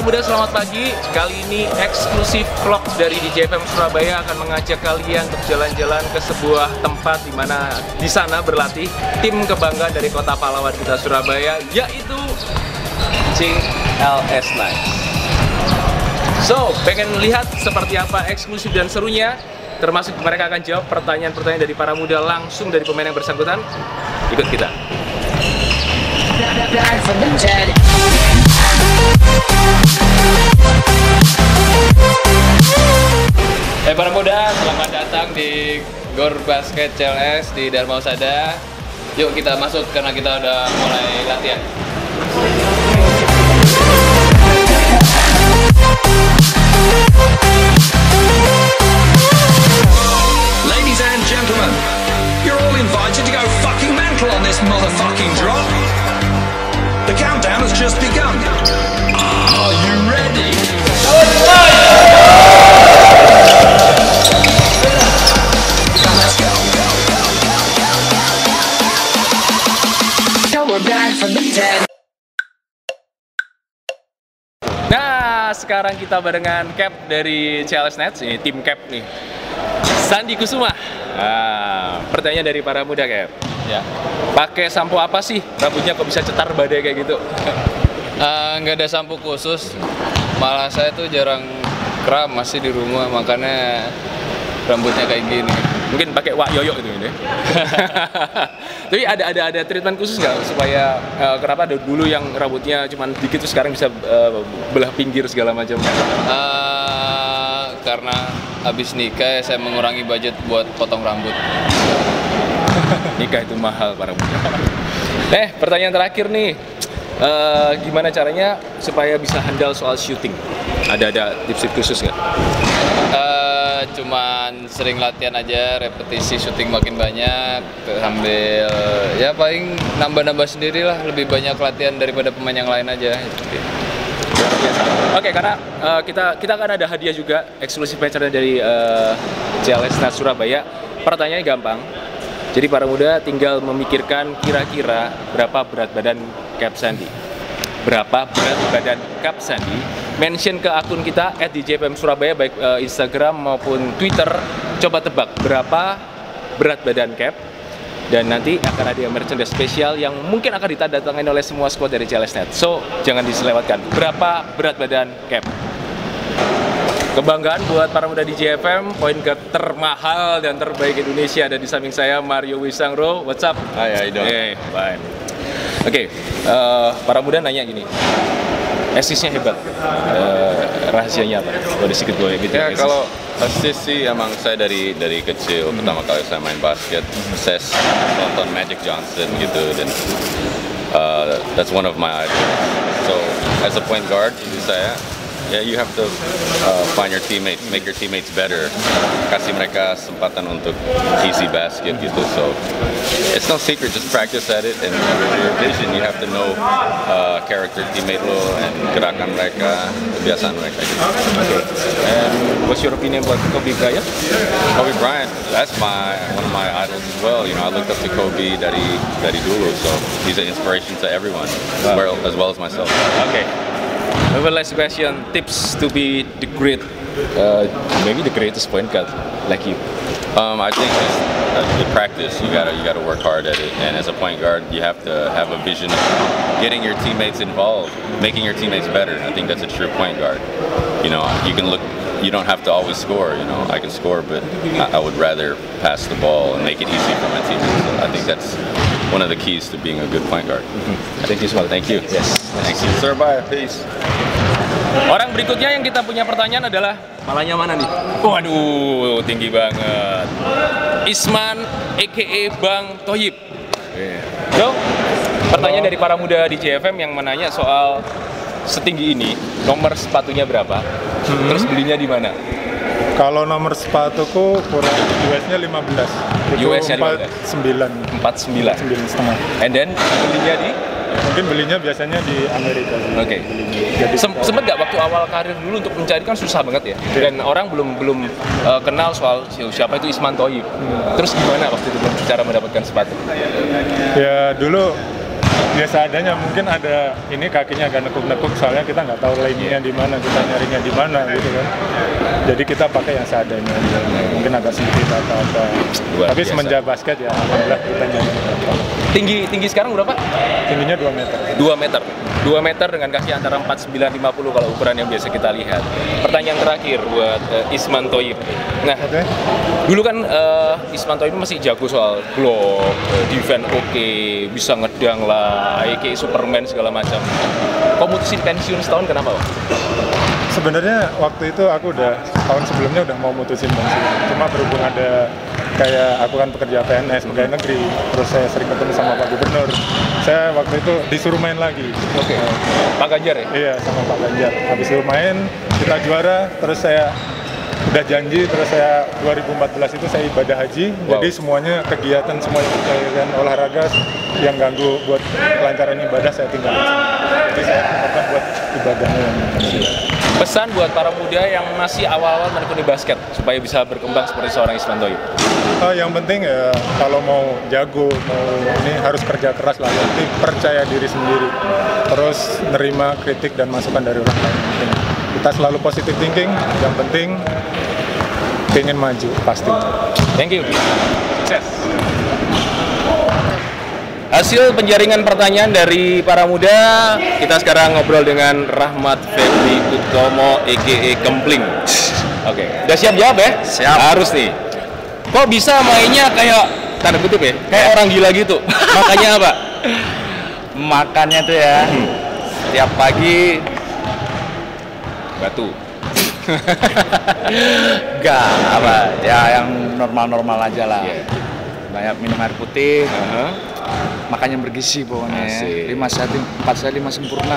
muda, selamat pagi. Kali ini eksklusif vlog dari DJFM Surabaya akan mengajak kalian untuk jalan-jalan ke sebuah tempat di mana di sana berlatih tim kebanggaan dari kota pahlawan kita Surabaya, yaitu CLS Knights. So, pengen lihat seperti apa eksklusif dan serunya, termasuk mereka akan jawab pertanyaan-pertanyaan dari para muda langsung dari pemain yang bersangkutan. Ikut kita. Para muda, selamat datang di Gor Basket CLS di Dharma Husada. Yuk kita masuk karena kita udah mulai latihan. Ladies and gentlemen, you're all invited to go fucking mental on this motherfucking drop. The countdown has just begun. Are you ready? Let's go. We're back from the dead. Nah, sekarang kita barengan cap dari CLS Knights, ini tim cap nih, Sandi Kusuma. Nah, pertanyaan dari para muda, Cap. Ya. Pakai sampo apa sih? Rambutnya kok bisa cetar badai kayak gitu? Nggak ada sampo khusus, malah saya tuh jarang kram, masih di rumah, makanya rambutnya kayak gini. Mungkin pakai wak yoyo gitu ini. Tapi ada treatment khusus nggak supaya kenapa dulu yang rambutnya cuma dikit tuh sekarang bisa belah pinggir segala macam? Karena habis nikah saya mengurangi budget buat potong rambut. Nikah itu mahal para muda. Pertanyaan terakhir nih. Gimana caranya supaya bisa handal soal syuting? Ada tips khusus nggak? Cuman sering latihan aja, repetisi syuting makin banyak, sambil ya paling nambah-nambah sendiri lah, lebih banyak latihan daripada pemain yang lain aja. Oke, karena kita akan ada hadiah juga eksklusif pacarnya dari CLS Knights Surabaya. Pertanyaannya gampang. Jadi para muda tinggal memikirkan kira-kira berapa berat badan Cap Sandi. Berapa berat badan Cap Sandi? Mention ke akun kita @DJFM Surabaya, baik Instagram maupun Twitter. Coba tebak berapa berat badan Cap. Dan nanti akan ada merchandise spesial yang mungkin akan ditandatangani oleh semua squad dari CLS Knights. So, jangan diselewatkan. Berapa berat badan Cap? Kebanggaan buat para muda di JFM, point guard termahal dan terbaik Indonesia ada di samping saya, Mario Wisangro. What's up? Hai, Idol. Fine. Oke, para muda nanya gini, asisnya hebat, rahasianya apa? Boleh sedikit boleh gitu. Ya, kalau asis sih emang saya dari kecil, pertama kali saya main basket, saya nonton Magic Johnson gitu, dan that's one of my idols. So as a point guard, jadi saya, you have to find your teammates, make your teammates better, kasih mereka kesempatan untuk easy basket gitu. So it's no secret, just practice at it, and your vision, you have to know character teammate lo and gerakan mereka, kebiasaan mereka gitu. Okay. And what's your opinion about Kobe Bryant? Kobe Bryant, that's one of my idols as well. You know, I looked up to Kobe dari dulu, so he's an inspiration to everyone, as well as myself. Okay. The last question, tips to be the great, maybe the greatest point guard like you. I think just the practice. You gotta work hard at it, and as a point guard, you have to have a vision of getting your teammates involved, making your teammates better. I think that's a true point guard. You know, you don't have to always score. You know, I can score, but I would rather pass the ball and make it easy for my teammates. So I think that's one of the keys to being a good point guard. Thank you semua. Thank you. Yes. Thank you, sir. Bye. Peace. Orang berikutnya yang kita punya pertanyaan adalah malahnya mana nih? Waduh, tinggi banget. Isman, a.k.a. Bang Toyib. So, pertanyaan dari para muda di JFM yang menanya soal setinggi ini, nomor sepatunya berapa? Terus belinya di mana? Kalau nomor sepatuku kurang US-nya 15. US-nya 49. 49. 9,5. And then belinya di? Mungkin belinya biasanya di Amerika. Oke. Sempet nggak waktu awal karir dulu untuk mencari, kan susah banget ya. Dan orang belum kenal soal siapa itu Isman Toyib. Terus gimana waktu itu cara mendapatkan sepatu? Ya dulu biasa adanya, mungkin ada ini kakinya agak nekuk-nekuk soalnya kita nggak tahu lainnya di mana, kita nyarinya di mana gitu kan. Jadi kita pakai yang seadanya aja. Mungkin agak sempit atau apa. Tapi biasa. semenjak basket ya alhamdulillah kita nyari. Tinggi sekarang berapa? Tingginya 2 meter. 2 meter. 2 meter dengan kaki antara 49-50 kalau ukuran yang biasa kita lihat. Pertanyaan terakhir buat Isman Thoyib. Nah, Oke. dulu kan Isman Thoyib masih jago soal blok, defense oke, bisa ngedang lah, kayak Superman segala macam. Kok mutusin pensiun setahun kenapa, Bang? Sebenarnya waktu itu aku udah tahun sebelumnya udah mau mutusin pensiun. Cuma berhubung ada kayak aku kan pekerja PNS, pegawai negeri, terus saya sering ketemu sama Pak Gubernur. Saya waktu itu disuruh main lagi. Oke. Pak Ganjar ya? Iya, sama Pak Ganjar. Habis itu main, kita juara, terus saya udah janji, terus saya 2014 itu saya ibadah haji. Wow. Jadi semuanya kegiatan, semuanya kegiatan olahraga yang ganggu buat kelancaran ibadah saya tinggalin. Jadi saya tetap buat ibadahnya. Pesan buat para muda yang masih awal-awal menekuni basket supaya bisa berkembang seperti seorang Isman Thoyib. Yang penting ya kalau mau jago, mau ini harus kerja keras lah. Nanti percaya diri sendiri. Terus nerima kritik dan masukan dari orang lain. Kita selalu positive thinking. Yang penting pengen maju pasti. Thank you. Sukses. Hasil penjaringan pertanyaan dari para muda, kita sekarang ngobrol dengan Rahmat Febri Utomo a.k.a. Kempling. Oke, udah siap jawab ya? Siap. Harus nih. Kok bisa mainnya kayak tanda kutip ya? Kayak orang gila gitu. Makanya apa? Makannya tuh ya, tiap pagi Batu. enggak apa ya yang normal-normal aja lah. Iya. Banyak minum air putih, Aha. makan yang bergizi pokoknya. Asik. 5 sehat, 4 sehat, 5 sempurna.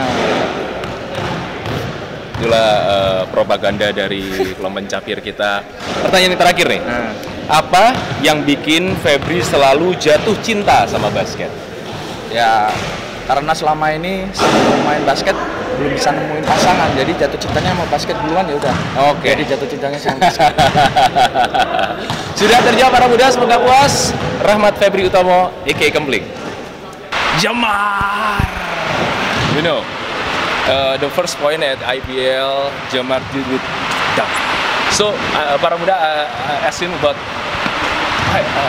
Itulah propaganda dari kelompok pencapir kita. Pertanyaan yang terakhir nih. Nah, Apa yang bikin Febri selalu jatuh cinta sama basket? ya karena selama ini sebelum main basket belum bisa nemuin pasangan, jadi jatuh cintanya sama basket duluan ya udah. Oke. Jadi jatuh cintanya sama basket. Sudah terjawab para muda, semoga puas. Rahmat Febri Utomo, a.k.a. Kempling. Jamar. You know, the first point at IPL, Jamar did with dunk. So, para muda ask him about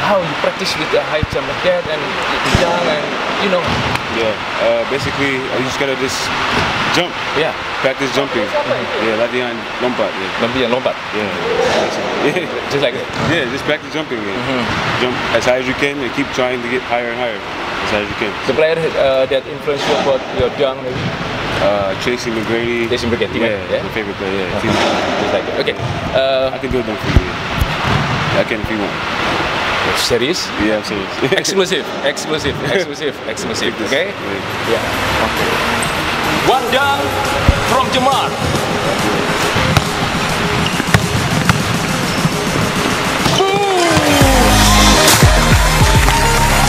how you practice with the high jump like that and the dunk and you know. Yeah, basically I just gotta jump, Yeah, practice jumping. Yeah, latihan lompat. Yeah, lompat. yeah, Just like that. yeah. Just practice jumping. Yeah. Jump as high as you can and keep trying to get higher and higher as high as you can. The player that influenced you about your dunk maybe? Tracy McGrady. Tracy McGrady, Yeah, yeah? my favorite player. Yeah, Just like that. Okay. I can do it for you. Yeah. I can if you want. Serious? Yeah, I'm serious. Exclusive. Okay? Yeah. Yeah. One dunk from Jamar.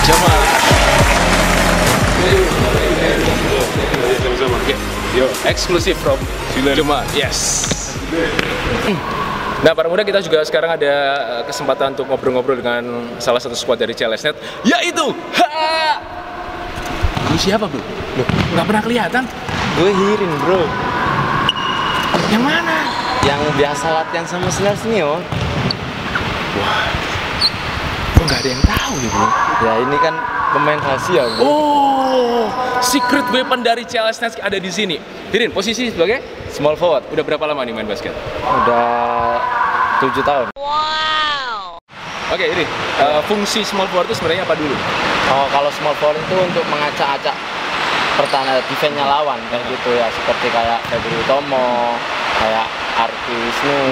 Jamar. Yo, exclusive from Jamar. Yes. Nah, para muda, kita juga sekarang ada kesempatan untuk ngobrol-ngobrol dengan salah satu squad dari CLSnet, yaitu Lu siapa, bro? Loh, nggak pernah kelihatan? Gue Hirin, bro. Yang mana? Yang biasa latihan sama senior. Kok nggak ada yang tahu ya, bro? Ya ini kan pemain rahasia, bro. Oh, secret weapon dari CLSnet ada di sini. Hirin, posisi sebagai Small forward. udah berapa lama nih main basket? Udah 7 tahun. Oke, ini fungsi small forward itu sebenarnya apa dulu? Oh, kalau small forward itu untuk mengacak-acak pertahanan defense-nya lawan kayak gitu ya, seperti kayak Febri Utomo, kayak Arki Wisnu,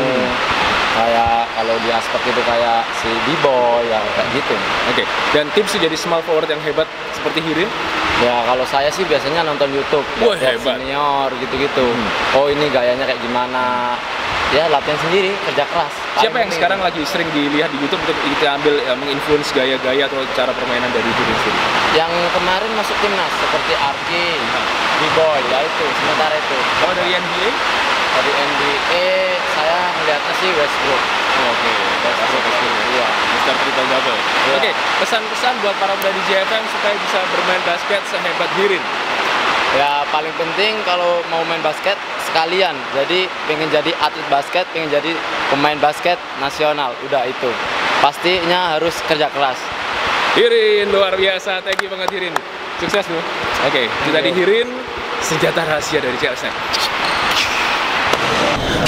kayak kalau di aspek itu kayak si B-Boy ya kayak gitu. Oke, dan tips jadi small forward yang hebat seperti Hirin? Ya kalau saya sih biasanya nonton YouTube, Wah, lihat hebat. senior gitu-gitu. Oh ini gayanya kayak gimana? Ya latihan sendiri, kerja keras. Siapa yang sekarang lagi sering dilihat di YouTube untuk kita ambil menginfluence gaya-gaya atau cara permainan dari Hirin sendiri? Yang kemarin masuk timnas seperti Arki, B-Boy, ya itu sementara itu. Oh, dari NBA? Dari NBA saya melihatnya sih Westbrook. Oke, Westbrook. Iya. Mr. Triple Double. Oke, pesan-pesan buat para muda di JFM supaya bisa bermain basket sehebat Hirin. Ya paling penting kalau mau main basket sekalian. Jadi pengen jadi atlet basket, pengen jadi pemain basket nasional. Udah itu. Pastinya harus kerja keras. Hirin luar biasa, thank you banget Hirin. Sukses bro. Oke, itu tadi Hirin, senjata rahasia dari CLS.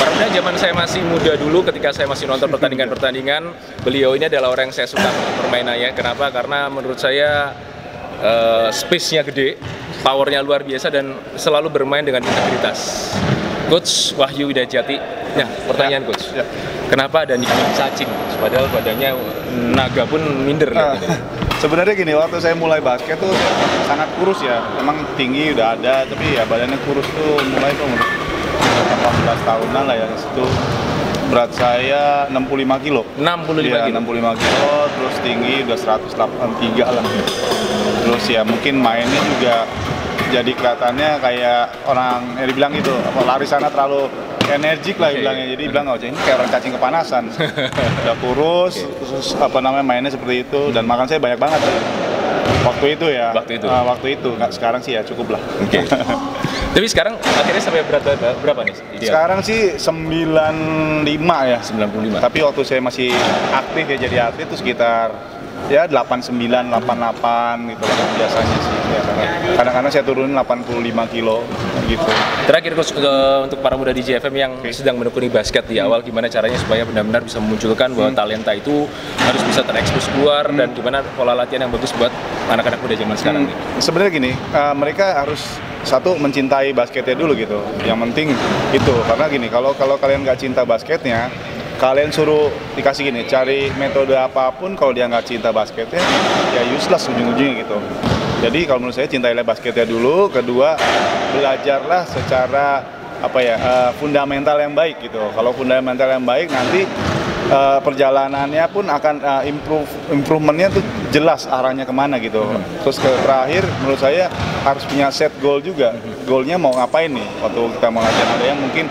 Para muda, zaman saya masih muda dulu, ketika saya masih nonton pertandingan-pertandingan, beliau ini adalah orang yang saya suka permainannya. Kenapa? Karena menurut saya space-nya gede, powernya luar biasa, dan selalu bermain dengan integritas. Coach Wahyu Widajati, nah pertanyaan Coach, kenapa ada nickname cacing? Padahal badannya naga pun minder. Sebenarnya gini, waktu saya mulai basket tuh sangat kurus ya, emang tinggi udah ada, tapi ya badannya kurus tuh mulai tuh umur 18 tahunan lah ya, situ berat saya 65 kilo. 65 ya, kilo. 65 kilo, terus tinggi udah 183 lah. Terus ya mungkin mainnya juga jadi kelihatannya kayak orang yang dibilang gitu, lari sana terlalu energik lah bilangnya. Jadi bilang oh ini kayak orang cacing kepanasan. Udah kurus, terus mainnya seperti itu, dan makan saya banyak banget sih. Waktu itu ya. Waktu itu. Nggak, sekarang sih ya cukup lah. Oke. Tapi sekarang akhirnya sampai berapa nih? Ideal? Sekarang sih 95 ya. 95. Tapi waktu saya masih aktif ya jadi atlet itu sekitar ya 89, 88 gitu lah biasanya sih. Kadang-kadang saya turunin 85 kilo gitu. Terakhir Coach, untuk para muda di JFM yang sedang menekuni basket di awal, gimana caranya supaya benar-benar bisa memunculkan bahwa talenta itu harus bisa terekspos keluar, dan gimana pola latihan yang bagus buat anak-anak muda zaman sekarang nih? Sebenarnya gini, mereka harus satu mencintai basketnya dulu gitu. Yang penting itu, karena gini, kalau kalian nggak cinta basketnya, kalian suruh dikasih gini, cari metode apapun, kalau dia nggak cinta basketnya, ya useless ujung-ujungnya gitu. Jadi kalau menurut saya cintailah basketnya dulu, kedua belajarlah secara fundamental yang baik gitu. Kalau fundamental yang baik nanti perjalanannya pun akan improvementnya tuh jelas arahnya kemana gitu. Terus terakhir menurut saya harus punya set goal juga. Goalnya mau ngapain nih waktu kita mau latihan. Ada yang mungkin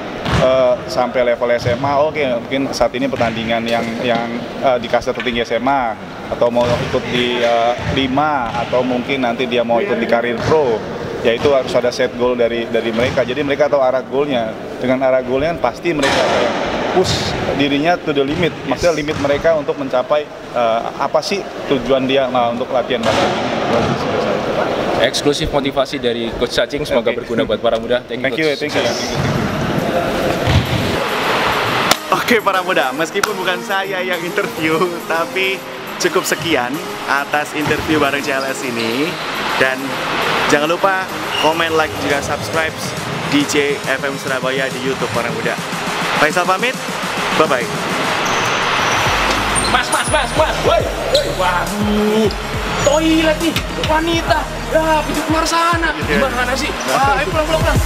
sampai level SMA, oke, mungkin saat ini pertandingan yang di kasta tertinggi SMA, atau mau ikut di 5, atau mungkin nanti dia mau ikut di karir pro, yaitu harus ada set goal dari mereka. Jadi mereka tahu arah goalnya. Dengan arah goalnya pasti mereka kayak push dirinya to the limit. Maksudnya limit mereka untuk mencapai apa sih tujuan dia untuk latihan basket ini. Eksklusif motivasi dari Coach Cacing, semoga berguna buat para muda. Thank you. Oke para muda, meskipun bukan saya yang interview, tapi cukup sekian atas interview bareng CLS ini. Dan jangan lupa komen, like, juga subscribe DJ FM Surabaya di YouTube para muda. Faisal pamit, bye-bye. Mas, woi, waduh, toilet nih, wanita, ya pintu keluar sana, gimana sih? Ayo pulang.